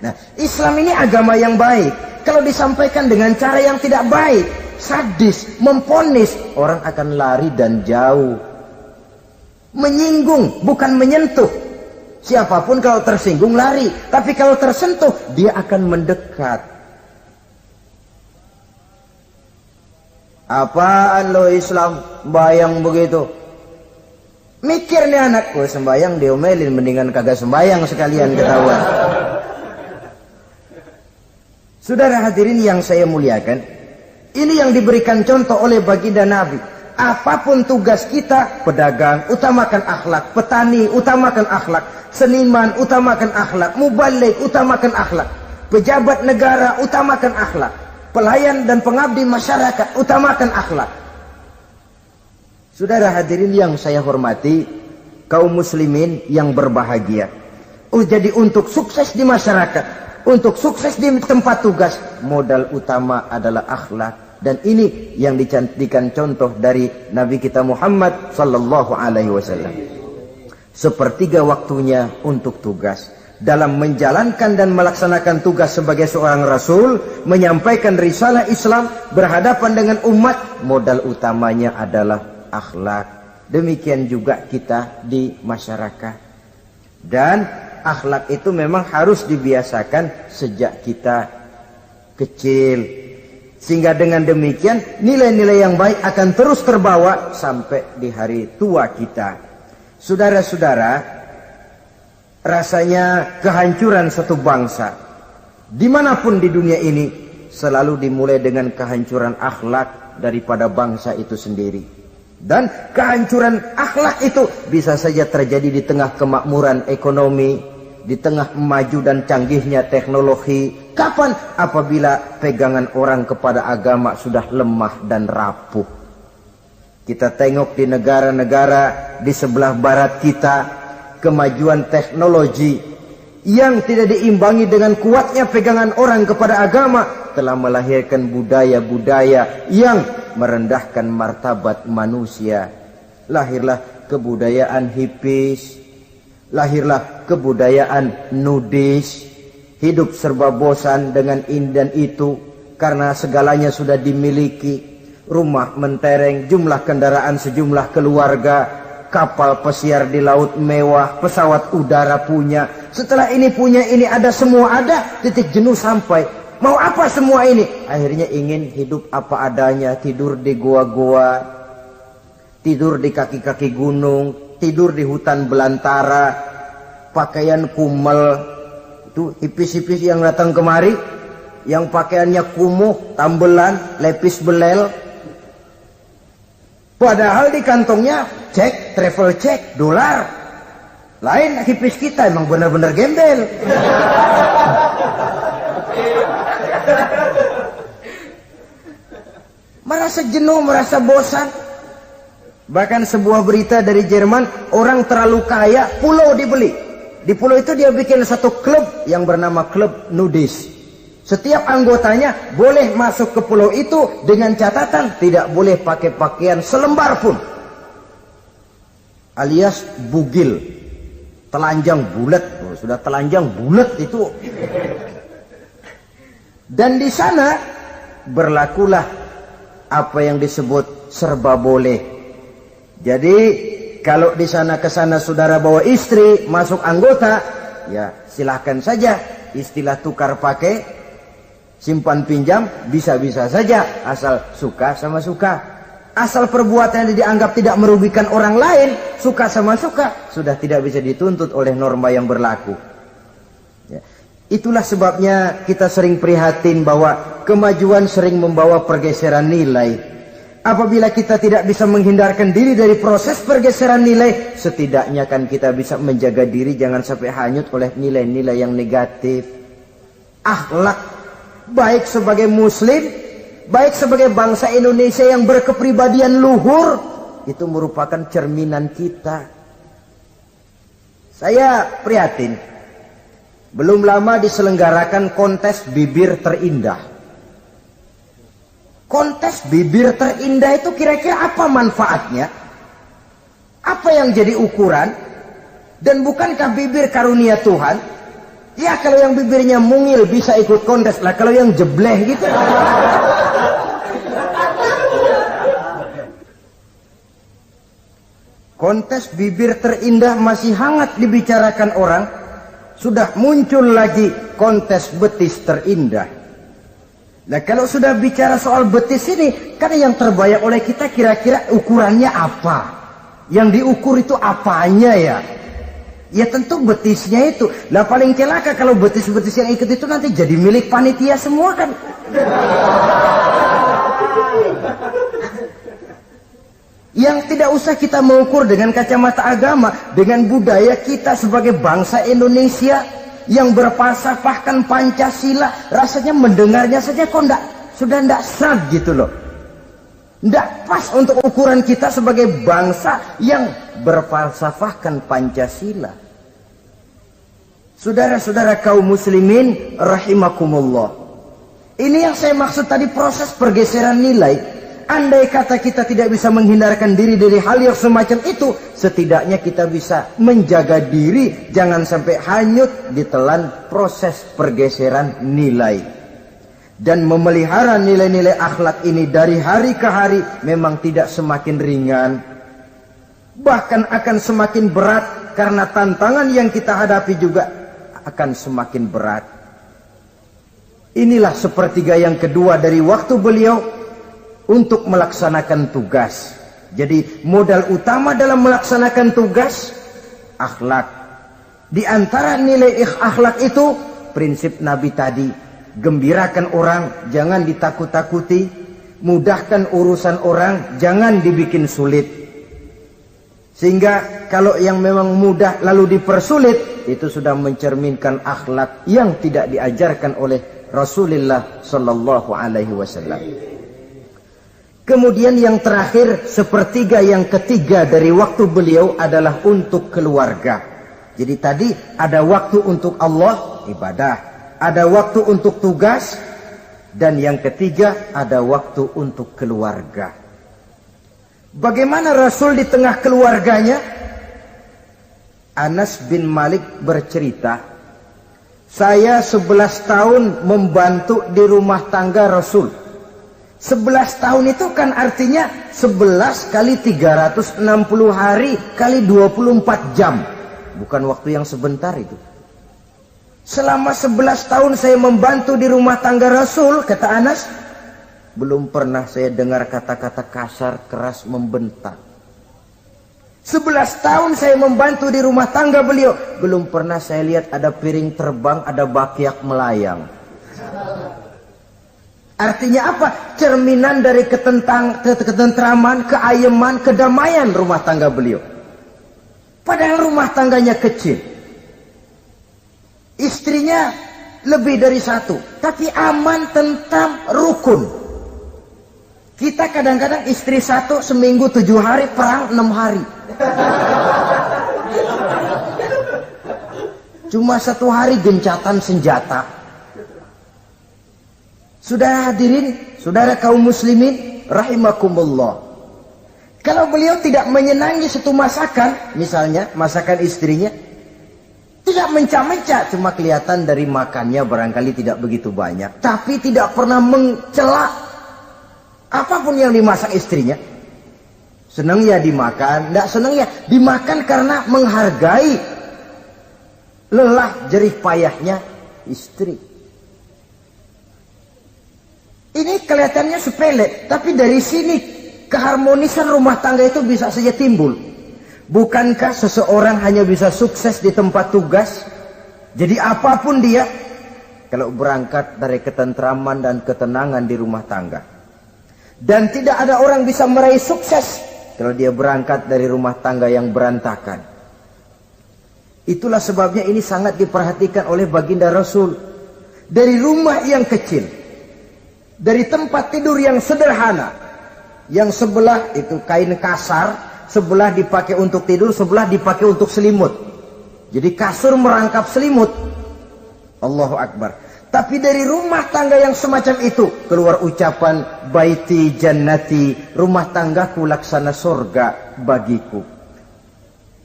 Nah, Islam ini agama yang baik. Kalau disampaikan dengan cara yang tidak baik, sadis, memponis, orang akan lari dan jauh. Menyinggung, bukan menyentuh. Siapapun kalau tersinggung lari, tapi kalau tersentuh, dia akan mendekat. Apaan lo Islam bayang begitu? Mikir nih anak, gue sembayang diomelin, mendingan kagak sembayang sekalian ketahuan. Saudara hadirin yang saya muliakan, ini yang diberikan contoh oleh baginda Nabi. Apapun tugas kita, pedagang, utamakan akhlak, petani, utamakan akhlak, seniman, utamakan akhlak, mubalik, utamakan akhlak, pejabat negara, utamakan akhlak, pelayan dan pengabdi masyarakat, utamakan akhlak. Saudara hadirin yang saya hormati, kaum muslimin yang berbahagia. Jadi untuk sukses di masyarakat, untuk sukses di tempat tugas, modal utama adalah akhlak. Dan ini yang dicantikan contoh dari Nabi kita Muhammad sallallahu alaihi wasallam. Sepertiga waktunya untuk tugas. Dalam menjalankan dan melaksanakan tugas sebagai seorang rasul, menyampaikan risalah Islam, berhadapan dengan umat, modal utamanya adalah akhlak. Demikian juga kita di masyarakat. Dan akhlak itu memang harus dibiasakan sejak kita kecil. Sehingga dengan demikian nilai-nilai yang baik akan terus terbawa sampai di hari tua kita. Saudara-saudara, rasanya kehancuran satu bangsa dimanapun di dunia ini selalu dimulai dengan kehancuran akhlak daripada bangsa itu sendiri. Dan kehancuran akhlak itu bisa saja terjadi di tengah kemakmuran ekonomi, di tengah maju dan canggihnya teknologi. Kapan? Apabila pegangan orang kepada agama sudah lemah dan rapuh. Kita tengok di negara-negara di sebelah barat kita, kemajuan teknologi yang tidak diimbangi dengan kuatnya pegangan orang kepada agama telah melahirkan budaya-budaya yang merendahkan martabat manusia. Lahirlah kebudayaan hippies, lahirlah kebudayaan nudis, hidup serba bosan dengan ini dan itu karena segalanya sudah dimiliki. Rumah mentereng, jumlah kendaraan sejumlah keluarga, kapal pesiar di laut mewah, pesawat udara punya. Setelah ini punya, ini ada, semua ada, titik jenuh sampai. Mau apa semua ini? Akhirnya ingin hidup apa adanya, tidur di goa-goa, tidur di kaki-kaki gunung, tidur di hutan belantara, pakaian kumel. Itu hipis-hipis yang datang kemari, yang pakaiannya kumuh, tambelan, lepis belel. Padahal di kantongnya cek, travel cek, dolar. Lain hipis kita, emang benar-benar gembel. Merasa jenuh, merasa bosan. Bahkan sebuah berita dari Jerman, orang terlalu kaya, pulau dibeli. Di pulau itu dia bikin satu klub yang bernama klub nudis. Setiap anggotanya boleh masuk ke pulau itu dengan catatan tidak boleh pakai pakaian selembar pun. Alias bugil. Telanjang bulat. Oh, sudah telanjang bulat itu. Dan di sana berlakulah apa yang disebut serba boleh. Jadi kalau di sana ke sana saudara bawa istri, masuk anggota, ya silahkan saja. Istilah tukar pakai, simpan pinjam, bisa-bisa saja. Asal suka sama suka. Asal perbuatan yang dianggap tidak merugikan orang lain, suka sama suka, sudah tidak bisa dituntut oleh norma yang berlaku. Ya. Itulah sebabnya kita sering prihatin bahwa kemajuan sering membawa pergeseran nilai. Apabila kita tidak bisa menghindarkan diri dari proses pergeseran nilai, setidaknya kan kita bisa menjaga diri jangan sampai hanyut oleh nilai-nilai yang negatif. Akhlak, baik sebagai muslim, baik sebagai bangsa Indonesia yang berkepribadian luhur, itu merupakan cerminan kita. Saya prihatin, belum lama diselenggarakan kontes bibir terindah. Kontes bibir terindah itu kira-kira apa manfaatnya? Apa yang jadi ukuran? Dan bukankah bibir karunia Tuhan? Ya kalau yang bibirnya mungil bisa ikut kontes lah, kalau yang jebleh gitu. Kontes bibir terindah masih hangat dibicarakan orang. Sudah muncul lagi kontes betis terindah. Nah kalau sudah bicara soal betis ini, kan yang terbayang oleh kita kira-kira ukurannya apa? Yang diukur itu apanya ya? Ya tentu betisnya itu. Lah paling celaka kalau betis-betis yang ikut itu nanti jadi milik panitia semua kan. Yang tidak usah kita mengukur dengan kacamata agama, dengan budaya kita sebagai bangsa Indonesia yang berfalsafahkan Pancasila, rasanya mendengarnya saja kok sudah tidak srag gitu loh. Tidak pas untuk ukuran kita sebagai bangsa yang berfalsafahkan Pancasila. Saudara-saudara kaum muslimin rahimakumullah. Ini yang saya maksud tadi, proses pergeseran nilai. Andai kata kita tidak bisa menghindarkan diri dari hal yang semacam itu, setidaknya kita bisa menjaga diri jangan sampai hanyut ditelan proses pergeseran nilai. Dan memelihara nilai-nilai akhlak ini dari hari ke hari memang tidak semakin ringan, bahkan akan semakin berat, karena tantangan yang kita hadapi juga akan semakin berat. Inilah sepertiga yang kedua dari waktu beliau untuk melaksanakan tugas. Jadi modal utama dalam melaksanakan tugas akhlak. Di antara nilai akhlak itu prinsip Nabi tadi, gembirakan orang, jangan ditakut-takuti, mudahkan urusan orang, jangan dibikin sulit. Sehingga kalau yang memang mudah lalu dipersulit, itu sudah mencerminkan akhlak yang tidak diajarkan oleh Rasulullah sallallahu alaihi wasallam. Kemudian yang terakhir, sepertiga yang ketiga dari waktu beliau adalah untuk keluarga. Jadi tadi ada waktu untuk Allah, ibadah. Ada waktu untuk tugas. Dan yang ketiga ada waktu untuk keluarga. Bagaimana Rasul di tengah keluarganya? Anas bin Malik bercerita, saya 11 tahun membantu di rumah tangga Rasul. 11 tahun itu kan artinya 11 kali 360 hari kali 24 jam. Bukan waktu yang sebentar itu. Selama 11 tahun saya membantu di rumah tangga Rasul, kata Anas, belum pernah saya dengar kata-kata kasar, keras, membentak. 11 tahun saya membantu di rumah tangga beliau, belum pernah saya lihat ada piring terbang, ada bakyak melayang. Artinya apa? Cerminan dari ketentraman, keayeman, kedamaian rumah tangga beliau. Padahal rumah tangganya kecil. Istrinya lebih dari satu, tapi aman, tentram, rukun. Kita kadang-kadang istri satu seminggu 7 hari, perang 6 hari. Cuma 1 hari gencatan senjata. Saudara hadirin, saudara kaum muslimin, rahimakumullah. Kalau beliau tidak menyenangi satu masakan, misalnya masakan istrinya, tidak mencah-mencah, cuma kelihatan dari makannya barangkali tidak begitu banyak, tapi tidak pernah mencela apapun yang dimasak istrinya. Senang ya dimakan, tidak senang ya dimakan karena menghargai lelah jerih payahnya istri. Ini kelihatannya sepele, tapi dari sini keharmonisan rumah tangga itu bisa saja timbul. Bukankah seseorang hanya bisa sukses di tempat tugas? Jadi apapun dia, kalau berangkat dari ketentraman dan ketenangan di rumah tangga. Dan tidak ada orang bisa meraih sukses kalau dia berangkat dari rumah tangga yang berantakan. Itulah sebabnya ini sangat diperhatikan oleh baginda Rasul. Dari rumah yang kecil, dari tempat tidur yang sederhana, yang sebelah itu kain kasar, sebelah dipakai untuk tidur, sebelah dipakai untuk selimut. Jadi kasur merangkap selimut. Allahu Akbar. Tapi dari rumah tangga yang semacam itu keluar ucapan baiti jannati, rumah tanggaku laksana surga bagiku.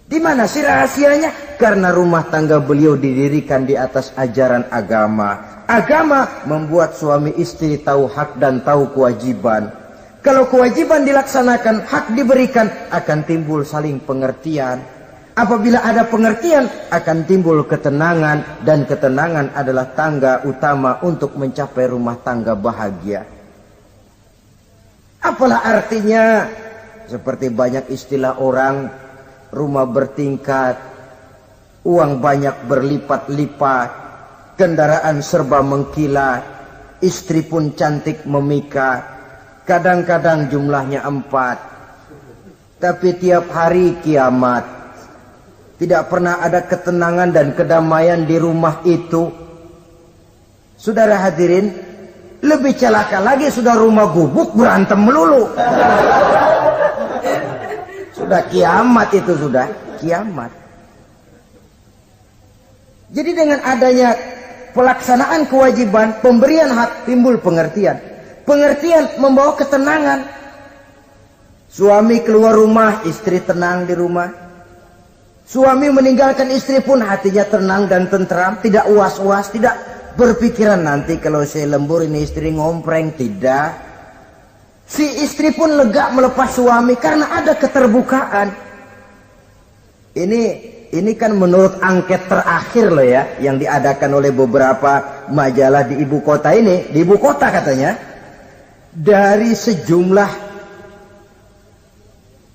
Di mana sih rahasianya? Karena rumah tangga beliau didirikan di atas ajaran agama. Agama membuat suami istri tahu hak dan tahu kewajiban. Kalau kewajiban dilaksanakan, hak diberikan, akan timbul saling pengertian. Apabila ada pengertian, akan timbul ketenangan, dan ketenangan adalah tangga utama untuk mencapai rumah tangga bahagia. Apalah artinya? Seperti banyak istilah orang, rumah bertingkat, uang banyak berlipat-lipat, kendaraan serba mengkilat, istri pun cantik memikat, kadang-kadang jumlahnya 4, tapi tiap hari kiamat. Tidak pernah ada ketenangan dan kedamaian di rumah itu. Saudara hadirin, lebih celaka lagi sudah rumah gubuk berantem melulu. Sudah kiamat itu, sudah kiamat. Jadi dengan adanya pelaksanaan kewajiban, pemberian hak, timbul pengertian. Pengertian membawa ketenangan. Suami keluar rumah, istri tenang di rumah. Suami meninggalkan istri pun hatinya tenang dan tentram, tidak was-was, tidak berpikiran nanti kalau saya lembur ini istri ngompreng, tidak. Si istri pun lega melepas suami karena ada keterbukaan. Ini kan menurut angket terakhir loh ya, yang diadakan oleh beberapa majalah di ibu kota ini, di ibu kota katanya, dari sejumlah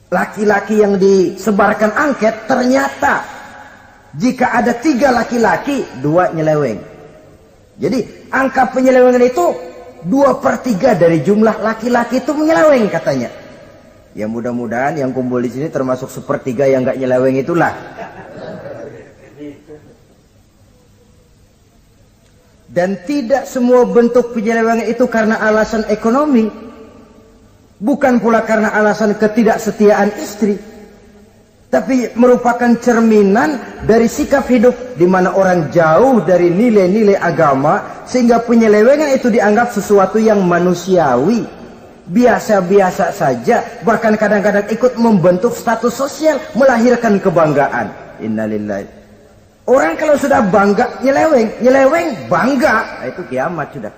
laki-laki yang disebarkan angket, ternyata jika ada 3 laki-laki, 2 nyeleweng. Jadi angka penyelewengan itu 2/3 dari jumlah laki-laki itu menyeleweng katanya. Ya mudah-mudahan yang kumpul di sini termasuk 1/3 yang nggak nyeleweng itulah. Dan tidak semua bentuk penyelewengan itu karena alasan ekonomi. Bukan pula karena alasan ketidaksetiaan istri, tapi merupakan cerminan dari sikap hidup di mana orang jauh dari nilai-nilai agama, sehingga penyelewengan itu dianggap sesuatu yang manusiawi, biasa-biasa saja, bahkan kadang-kadang ikut membentuk status sosial, melahirkan kebanggaan. Innalillahi. Orang kalau sudah bangga nyeleweng, nyeleweng bangga, itu kiamat sudah.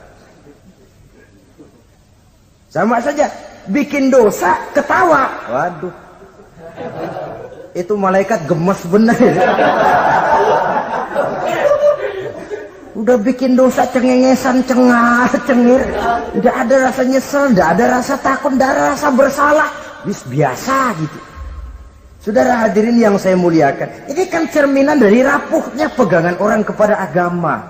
Sama saja, bikin dosa, ketawa. Waduh. Itu malaikat gemes bener. Udah bikin dosa cengengesan, cengir. Tidak ada rasa nyesel, tidak ada rasa takut, tidak ada rasa bersalah. Biasa gitu. Saudara hadirin yang saya muliakan, ini kan cerminan dari rapuhnya pegangan orang kepada agama.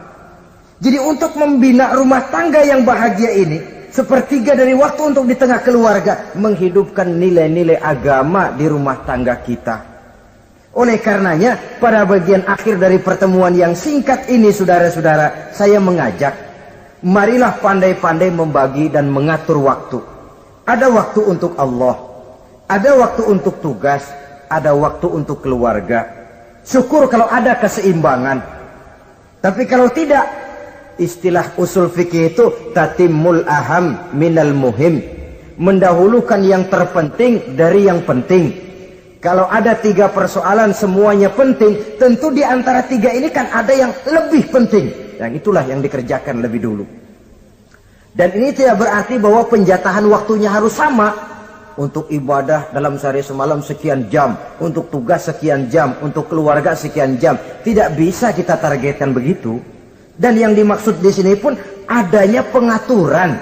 Jadi untuk membina rumah tangga yang bahagia ini, sepertiga dari waktu untuk di tengah keluarga, menghidupkan nilai-nilai agama di rumah tangga kita. Oleh karenanya, pada bagian akhir dari pertemuan yang singkat ini, saudara-saudara, saya mengajak, marilah pandai-pandai membagi dan mengatur waktu. Ada waktu untuk Allah, ada waktu untuk tugas, ada waktu untuk keluarga. Syukur kalau ada keseimbangan. Tapi kalau tidak, istilah usul fikih itu tatimul aham minal muhim, mendahulukan yang terpenting dari yang penting. Kalau ada 3 persoalan semuanya penting, tentu di antara 3 ini kan ada yang lebih penting. Yang itulah yang dikerjakan lebih dulu. Dan ini tidak berarti bahwa penjatahan waktunya harus sama. Untuk ibadah dalam sehari semalam sekian jam, untuk tugas sekian jam, untuk keluarga sekian jam. Tidak bisa kita targetkan begitu. Dan yang dimaksud di sini pun adanya pengaturan.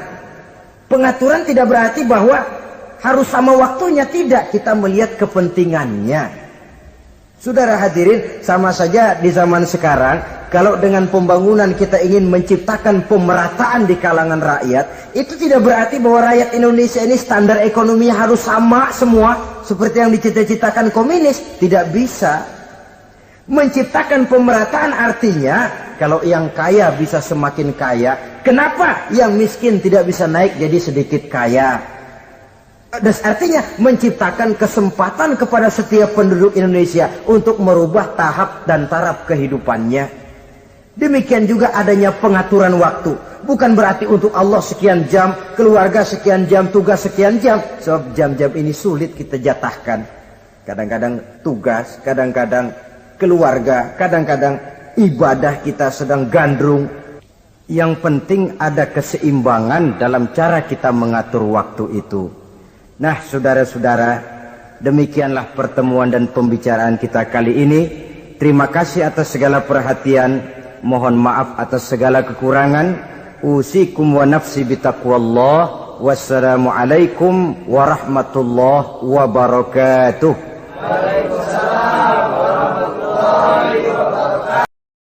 Pengaturan tidak berarti bahwa harus sama waktunya, tidak. Kita melihat kepentingannya. Saudara hadirin, sama saja di zaman sekarang, kalau dengan pembangunan kita ingin menciptakan pemerataan di kalangan rakyat, itu tidak berarti bahwa rakyat Indonesia ini standar ekonominya harus sama semua, seperti yang dicita-citakan komunis. Tidak bisa. Menciptakan pemerataan artinya, kalau yang kaya bisa semakin kaya, kenapa yang miskin tidak bisa naik jadi sedikit kaya? Dan artinya menciptakan kesempatan kepada setiap penduduk Indonesia untuk merubah tahap dan taraf kehidupannya. Demikian juga adanya pengaturan waktu. Bukan berarti untuk Allah sekian jam, keluarga sekian jam, tugas sekian jam. Sebab jam-jam ini sulit kita jatahkan. Kadang-kadang tugas, kadang-kadang keluarga, kadang-kadang ibadah kita sedang gandrung. Yang penting ada keseimbangan dalam cara kita mengatur waktu itu. Nah, saudara-saudara, demikianlah pertemuan dan pembicaraan kita kali ini. Terima kasih atas segala perhatian. Mohon maaf atas segala kekurangan. Usikum wa nafsi bitaqwallah. Wassalamualaikum warahmatullahi wabarakatuh.